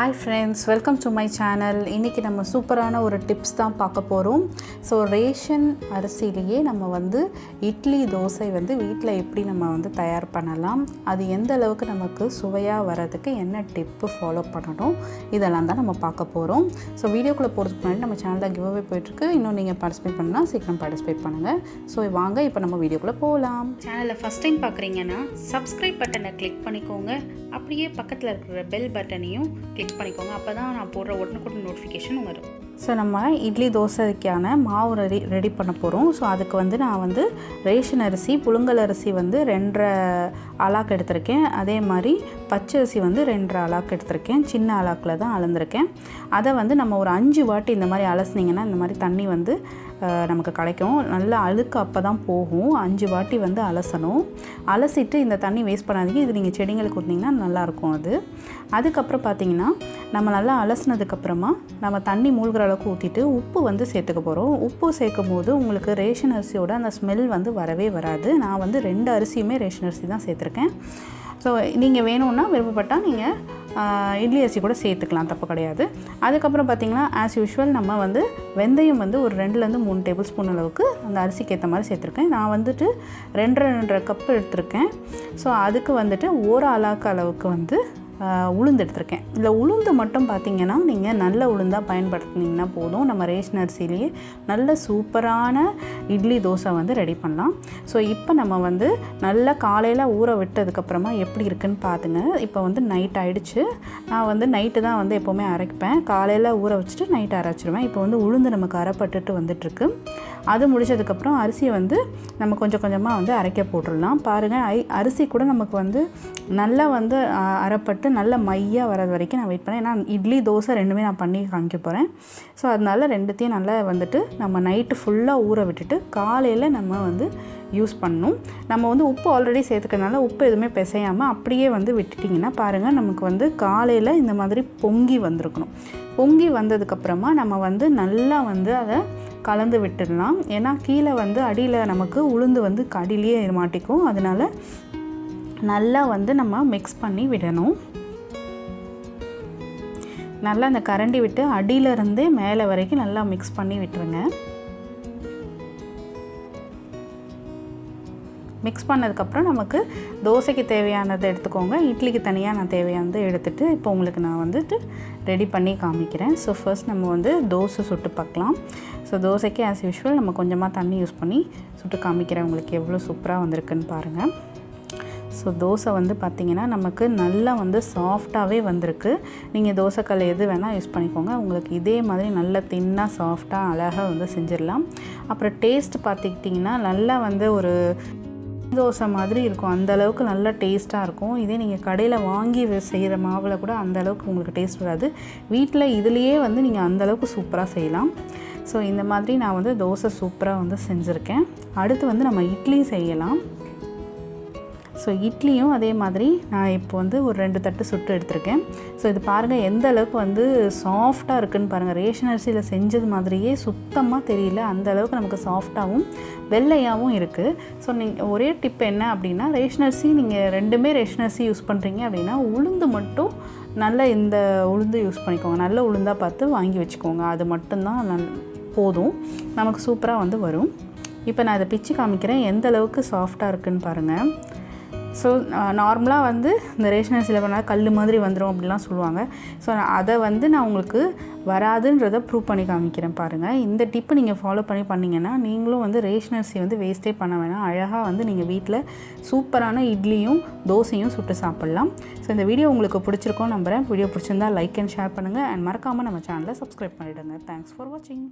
Hi friends, welcome to my channel. இன்னைக்கு நம்ம சூப்பரான ஒரு டிப்ஸ் தான் பார்க்க போறோம். ஸோ ரேஷன் அரிசியிலேயே நம்ம வந்து இட்லி தோசை வந்து வீட்டில் எப்படி நம்ம வந்து தயார் பண்ணலாம், அது எந்த அளவுக்கு நமக்கு சுவையாக வரதுக்கு என்ன டிப்பு ஃபாலோ பண்ணணும், இதெல்லாம் தான் நம்ம பார்க்க போகிறோம். ஸோ வீடியோக்குள்ளே போகிறதுக்கு முன்னாடி நம்ம சேனலில் கிவ் அவே போயிட்டுருக்கு. இன்னும் நீங்கள் பார்ட்டிசிபேட் பண்ணால் சீக்கிரம் பார்ட்டிசிபேட் பண்ணுங்கள். ஸோ வாங்க இப்போ நம்ம வீடியோக்குள்ளே போகலாம். சேனலை ஃபஸ்ட் டைம் பார்க்குறீங்கன்னா சப்ஸ்கிரைப் பட்டனை கிளிக் பண்ணிக்கோங்க. அப்படியே பக்கத்தில் இருக்கிற பெல் பட்டனையும் கிளிக் பண்ணிக்கோங்க. அப்போ தான் நான் போடுற உடனுக்குடன் நோட்டிஃபிகேஷன் வரும். ஸோ நம்ம இட்லி தோசைக்கான மாவு ரெடி பண்ண போகிறோம். ஸோ அதுக்கு வந்து நான் வந்து ரேஷன் அரிசி, புழுங்கல் அரிசி வந்து 2.5 அலாக்கு எடுத்திருக்கேன். அதே மாதிரி பச்சரிசி வந்து 2.5 அலாக்கு எடுத்திருக்கேன். சின்ன அலாக்கில் தான் அளந்திருக்கேன். அதை வந்து நம்ம ஒரு 5 வாட்டி இந்த மாதிரி அலசினீங்கன்னா இந்த மாதிரி தண்ணி வந்து நமக்கு கிடைக்கும். நல்லா அழுக்கு அப்போ தான் போகும். 5 வாட்டி வந்து அலசணும். அலசிட்டு இந்த தண்ணி வேஸ்ட் பண்ணாதீங்க. இது நீங்கள் செடிங்களுக்கு ஊற்றினீங்கன்னா நல்லாயிருக்கும். அதுக்கப்புறம் பார்த்திங்கன்னா நம்ம நல்லா அலசினதுக்கப்புறமா நம்ம தண்ணி மூழ்கிற அளவுக்கு ஊற்றிட்டு உப்பு வந்து சேர்த்துக்க போகிறோம். உப்பு சேர்க்கும் போது உங்களுக்கு ரேஷன் அரிசியோட அந்த ஸ்மெல் வந்து வரவே வராது. நான் வந்து 2 அரிசியுமே ரேஷன் அரிசி தான் சேர்த்துருக்கேன். ஸோ நீங்கள் வேணும்னா விருப்பப்பட்டால் நீங்கள் இட்லி அரிசி கூட சேர்த்துக்கலாம், தப்பு கிடையாது. அதுக்கப்புறம் பார்த்திங்கன்னா ஆஸ் யூஷுவல் நம்ம வந்து வெந்தயம் வந்து ஒரு 2-3 டேபிள் ஸ்பூன் அளவுக்கு அந்த அரிசிக்கு ஏற்ற மாதிரி சேர்த்துருக்கேன். நான் வந்துட்டு 2.5 கப் எடுத்திருக்கேன். ஸோ அதுக்கு வந்துட்டு 1 அலாக்கு அளவுக்கு வந்து உளுந்து எடுத்திருக்கேன். இல்லை உளுந்து மட்டும் பார்த்திங்கன்னா நீங்கள் நல்ல உளுந்தாக பயன்படுத்தினீங்கன்னா போதும். நம்ம ரேஷன் அரிசிலேயே நல்ல சூப்பரான இட்லி தோசை வந்து ரெடி பண்ணலாம். ஸோ இப்போ நம்ம வந்து நல்லா காலையில் ஊற விட்டதுக்கப்புறமா எப்படி இருக்குன்னு பார்த்துங்க. இப்போ வந்து நைட் ஆகிடுச்சு. நான் வந்து நைட்டு தான் வந்து எப்போவுமே அரைப்பேன். காலையில் ஊற வச்சுட்டு நைட்டு அரைச்சிடுவேன். இப்போ வந்து உளுந்து நமக்கு அரைப்பட்டுட்டு வந்துட்டுருக்கு. அது முடிச்சதுக்கப்புறம் அரிசியை வந்து நம்ம கொஞ்சம் கொஞ்சமாக வந்து அரைக்க போட்டுடலாம். பாருங்கள், அரிசி கூட நமக்கு வந்து நல்லா வந்து அரைப்பட்டு நல்ல மையாக வர்றது வரைக்கும் நான் வெயிட் பண்ணேன். ஏன்னா இட்லி தோசை ரெண்டுமே நான் பண்ணி காமிக்க போகிறேன். ஸோ அதனால ரெண்டுத்தையும் நல்லா வந்துட்டு நம்ம நைட்டு ஃபுல்லாக ஊற விட்டுட்டு காலையில் நம்ம வந்து யூஸ் பண்ணணும். நம்ம வந்து உப்பு ஆல்ரெடி சேர்த்துக்கிறதுனால உப்பு எதுவுமே பிசையாமல் அப்படியே வந்து விட்டுட்டிங்கன்னா பாருங்கள், நமக்கு வந்து காலையில் இந்த மாதிரி பொங்கி வந்திருக்கணும். பொங்கி வந்ததுக்கப்புறமா நம்ம வந்து நல்லா வந்து அதை கலந்து விட்டுடலாம். ஏன்னா கீழே வந்து அடியில் நமக்கு உளுந்து வந்து அடியிலேயே மாட்டிக்கும். அதனால் நல்லா வந்து நம்ம மிக்ஸ் பண்ணி விடணும். நல்லா அந்த கரண்டி விட்டு அடியிலருந்தே மேலே வரைக்கும் நல்லா மிக்ஸ் பண்ணி விட்டுருங்க. மிக்ஸ் பண்ணதுக்கப்புறம் நமக்கு தோசைக்கு தேவையானதை எடுத்துக்கோங்க. இட்லிக்கு தனியாக நான் தேவையானதை எடுத்துகிட்டு இப்போ உங்களுக்கு நான் வந்துட்டு ரெடி பண்ணி காமிக்கிறேன். ஸோ ஃபர்ஸ்ட் நம்ம வந்து தோசை சுட்டு பார்க்கலாம். ஸோ தோசைக்கு ஆஸ் யூஷுவல் நம்ம கொஞ்சமாக தண்ணி யூஸ் பண்ணி சுட்டு காமிக்கிறேன். உங்களுக்கு எவ்வளோ சூப்பராக வந்திருக்குன்னு பாருங்கள். ஸோ தோசை வந்து பார்த்திங்கன்னா நமக்கு நல்லா வந்து சாஃப்டாகவே வந்திருக்கு. நீங்கள் தோசைக்கல் எது வேணால் யூஸ் பண்ணிக்கோங்க. உங்களுக்கு இதே மாதிரி நல்லா தின்னாக சாஃப்டாக அழகாக வந்து செஞ்சிடலாம். அப்புறம் டேஸ்ட் பார்த்துக்கிட்டிங்கன்னா நல்லா வந்து ஒரு தோசை மாதிரி இருக்கும். அந்தளவுக்கு நல்லா டேஸ்ட்டாக இருக்கும். இதே நீங்கள் கடையில் வாங்கி செய்கிற மாவில் கூட அந்தளவுக்கு உங்களுக்கு டேஸ்ட் வராது. வீட்டில் இதுலேயே வந்து நீங்கள் அந்தளவுக்கு சூப்பராக செய்யலாம். ஸோ இந்த மாதிரி நான் வந்து தோசை சூப்பராக வந்து செஞ்சுருக்கேன். அடுத்து வந்து நம்ம இட்லி செய்யலாம். ஸோ இட்லியும் அதே மாதிரி நான் இப்போ வந்து ஒரு 2 தட்டு சுட்டு எடுத்திருக்கேன். ஸோ இது பாருங்கள் எந்த அளவுக்கு வந்து சாஃப்டாக இருக்குதுன்னு பாருங்கள். ரேஷன் அரிசியில் செஞ்சது மாதிரியே சுத்தமாக தெரியல. அந்த அளவுக்கு நமக்கு சாஃப்டாகவும் வெள்ளையாகவும் இருக்குது. ஸோ நீங்கள் ஒரே டிப் என்ன அப்படின்னா, ரேஷன் அரிசி நீங்கள் 2மே ரேஷன் அரிசி யூஸ் பண்ணுறீங்க அப்படின்னா உளுந்து மட்டும் நல்ல இந்த உளுந்து யூஸ் பண்ணிக்கோங்க. நல்ல உளுந்தாக பார்த்து வாங்கி வச்சுக்கோங்க. அது மட்டும்தான் போதும், நமக்கு சூப்பராக வந்து வரும். இப்போ நான் இதை பிச்சு காமிக்கிறேன் எந்த அளவுக்கு சாஃப்டாக இருக்குதுன்னு பாருங்கள். ஸோ நார்மலாக வந்து இந்த ரேஷன் அரிசியில் பண்ணால் கல் மாதிரி வந்துடும் அப்படிலாம் சொல்லுவாங்க. ஸோ அதை வந்து நான் உங்களுக்கு வராதுன்றதை ப்ரூவ் பண்ணி காமிக்கிறேன் பாருங்கள். இந்த டிப்பு நீங்கள் ஃபாலோ பண்ணிங்கன்னா நீங்களும் வந்து ரேஷன் அரிசி வந்து வேஸ்ட்டே பண்ண வேணாம். அழகாக வந்து நீங்கள் வீட்டில் சூப்பரான இட்லியும் தோசையும் சுட்டு சாப்பிட்லாம். ஸோ இந்த வீடியோ உங்களுக்கு பிடிச்சிருக்கோம் நம்புகிறேன். வீடியோ பிடிச்சிருந்தால் லைக் அண்ட் ஷேர் பண்ணுங்கள். அண்ட் மறக்காமல் நம்ம சேனலை சப்ஸ்கிரைப் பண்ணிவிடுங்க. தேங்க்ஸ் ஃபார் வாட்சிங்.